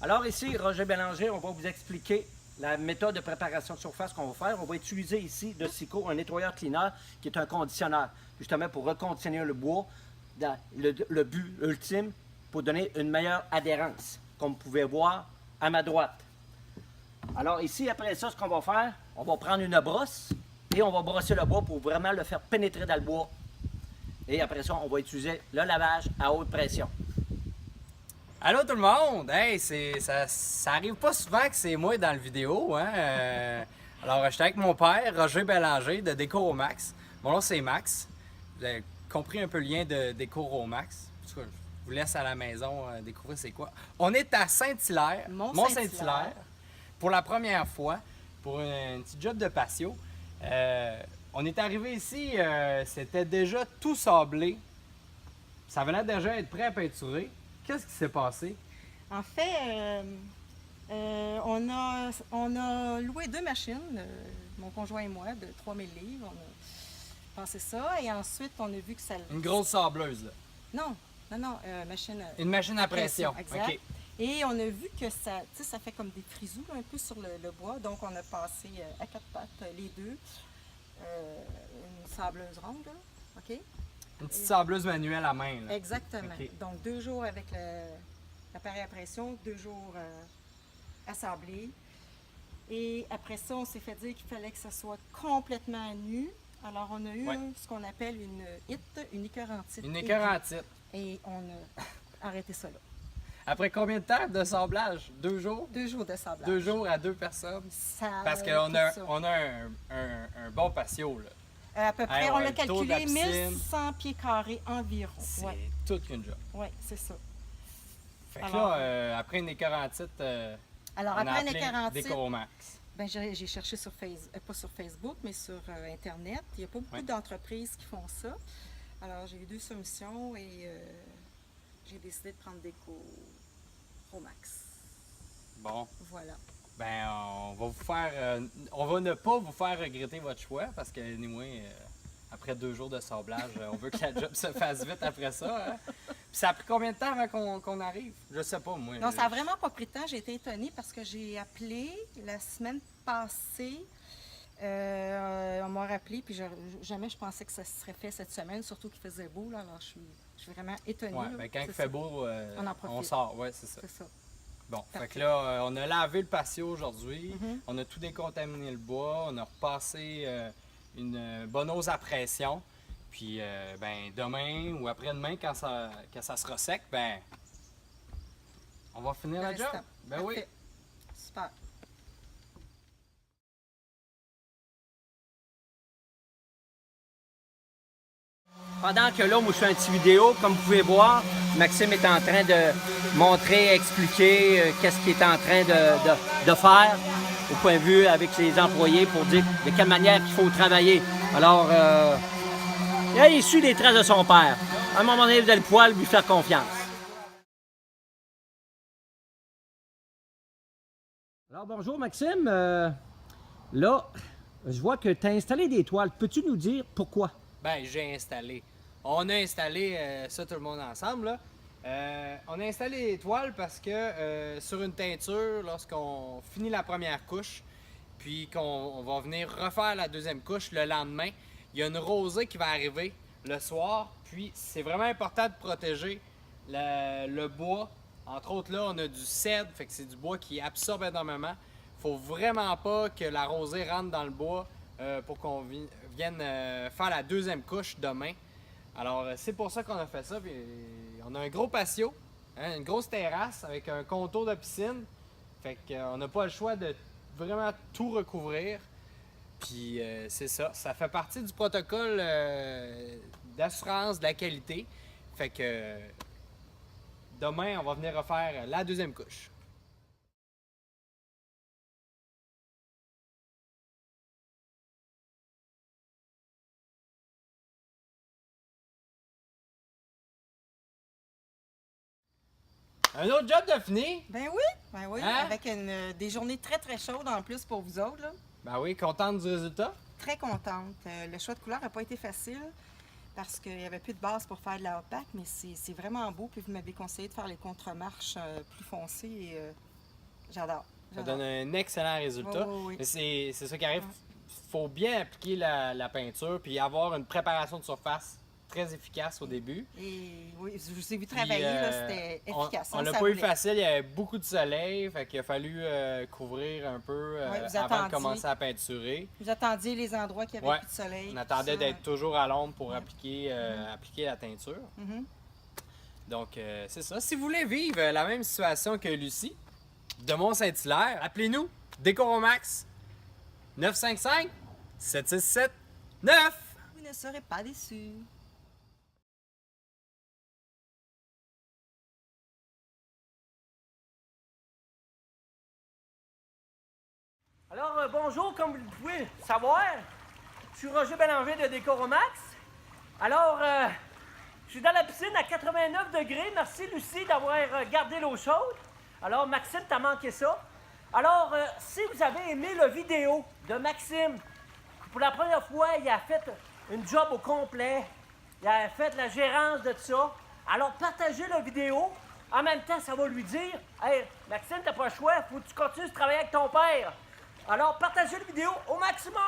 Alors ici, Roger Bélanger, on va vous expliquer la méthode de préparation de surface qu'on va faire. On va utiliser ici de Sico un nettoyeur cleaner qui est un conditionneur, justement pour reconditionner le bois dans le but ultime pour donner une meilleure adhérence, comme vous pouvez voir à ma droite. Alors ici, après ça, ce qu'on va faire, on va prendre une brosse et on va brosser le bois pour vraiment le faire pénétrer dans le bois. Et après ça, on va utiliser le lavage à haute pression. Allô tout le monde! Hey, ça arrive pas souvent que c'est moi dans le vidéo, hein? Alors, j'étais avec mon père, Roger Bélanger, de Décor Max. Mon nom, c'est Max. Vous avez compris un peu le lien de Décor Max. En tout cas, je vous laisse à la maison découvrir c'est quoi. On est à Saint-Hilaire, Mont-Saint-Hilaire, pour la première fois, pour un petit job de patio. On est arrivé ici, c'était déjà tout sablé. Ça venait déjà être prêt à peinturer. Qu'est-ce qui s'est passé? En fait, on a loué 2 machines, mon conjoint et moi, de 3000 livres. On a pensé ça et ensuite on a vu que ça... Une grosse sableuse, là. Non, machine... Une machine à pression. Exact. OK. Et on a vu que ça fait comme des frisous un peu sur le bois, donc on a passé à 4 pattes, les deux, une sableuse ronde, là, OK? Une petite sableuse manuelle à main, là. Exactement. OK. Donc 2 jours avec l'appareil à pression, 2 jours à sabler. Et après ça, on s'est fait dire qu'il fallait que ça soit complètement nu. Alors on a eu ce qu'on appelle une HIT, une écœurantite. Une écœurantite. Et on a arrêté ça là. Après combien de temps de sablage? 2 jours? 2 jours de sablage. 2 jours à 2 personnes? Parce qu'on on a un bon patio, là. à peu près, Hey, on ouais, l'a le tour de la calculé, piscine. 1100 pieds carrés environ. C'est Oui, toute qu'une job. c'est ça. Fait que Alors, là, après une écœurantite, Alors, on a après une appelé écœurantite, Décor Max. ben, j'ai cherché sur pas sur Facebook, mais sur Internet. Il n'y a pas beaucoup d'entreprises qui font ça. Alors, j'ai eu 2 solutions et j'ai décidé de prendre Max. Bon, Voilà. ben on va vous faire, on va ne pas vous faire regretter votre choix parce que anyway, après 2 jours de sablage, on veut que la job se fasse vite après ça. Hein? Puis ça a pris combien de temps avant qu'on arrive? Je sais pas, moi. Non, ça n'a vraiment pas pris de temps. J'ai été étonnée parce que j'ai appelé la semaine passée. On m'a rappelé, puis jamais je pensais que ça se serait fait cette semaine, surtout qu'il faisait beau. Là, alors, je suis vraiment étonnée. Ouais, là. ben quand il C'est fait ça. beau, On en profite. on sort. Ouais, c'est ça. C'est ça. Bon, fait Parfait. que là, on a lavé le patio aujourd'hui. Mhm. On a tout décontaminé le bois. On a repassé une bonne hausse à pression. Puis, ben, demain ou après-demain, quand ça sera sec, ben, on va finir la Le job. restant. Ben oui. Parfait. Super. Pendant que là, moi, je fais un petit vidéo, comme vous pouvez voir, Maxime est en train de montrer, expliquer qu'est-ce qu'il est en train de faire au point de vue avec les employés pour dire de quelle manière il faut travailler. Alors, il a issu des traces de son père. À un moment donné, vous allez pouvoir lui faire confiance. Alors, bonjour Maxime. Là, je vois que tu as installé des toiles. Peux-tu nous dire pourquoi? Ben, j'ai installé. On a installé ça tout le monde ensemble, là. On a installé les toiles parce que sur une teinture, lorsqu'on finit la première couche, puis qu'on va venir refaire la deuxième couche le lendemain, il y a une rosée qui va arriver le soir, puis c'est vraiment important de protéger le bois. Entre autres, là, on a du cèdre, fait que c'est du bois qui absorbe énormément. Faut vraiment pas que la rosée rentre dans le bois pour qu'on vienne faire la deuxième couche demain. Alors, c'est pour ça qu'on a fait ça. Puis, on a un gros patio, hein, une grosse terrasse avec un contour de piscine. Fait qu'on n'a pas le choix de vraiment tout recouvrir. Puis, c'est ça. Ça fait partie du protocole d'assurance de la qualité. Fait que demain, on va venir refaire la deuxième couche. Un autre job de fini? Ben oui, Hein? avec des journées très très chaudes en plus pour vous autres. Là. Ben oui, contente du résultat? Très contente. Le choix de couleur n'a pas été facile parce qu'il n'y avait plus de base pour faire de la opaque, mais c'est vraiment beau. Puis vous m'avez conseillé de faire les contre-marches plus foncées et J'adore. Ça donne un excellent résultat. Oh, oui. Mais c'est ça qui arrive. Il faut bien appliquer la peinture puis avoir une préparation de surface très efficace au début. Et oui, je vous ai vu Puis, travailler, là, c'était efficace. On hein, l'a ça pas eu voulait. facile, il y avait beaucoup de soleil, fait qu'il a fallu couvrir un peu Ouais, vous avant de attendiez. commencer à peinturer. Vous attendiez les endroits qui avaient Ouais. plus de soleil. On attendait ça. d'être toujours à l'ombre pour Ouais. appliquer la teinture. Mhm. Donc, c'est ça. Si vous voulez vivre la même situation que Lucie, de Mont-Saint-Hilaire, appelez-nous Décoromax 955 767 9. Vous ne serez pas déçus. Alors, bonjour, comme vous le pouvez savoir, je suis Roger Bélanger de Décoromax. Alors, je suis dans la piscine à 89 degrés. Merci, Lucie, d'avoir gardé l'eau chaude. Alors, Maxime, t'as manqué ça. Alors, si vous avez aimé la vidéo de Maxime, pour la première fois, il a fait une job au complet. Il a fait la gérance de tout ça. Alors, partagez la vidéo. En même temps, ça va lui dire « Hey, Maxime, t'as pas le choix, faut que tu continues de travailler avec ton père. » Alors, partagez la vidéo au maximum.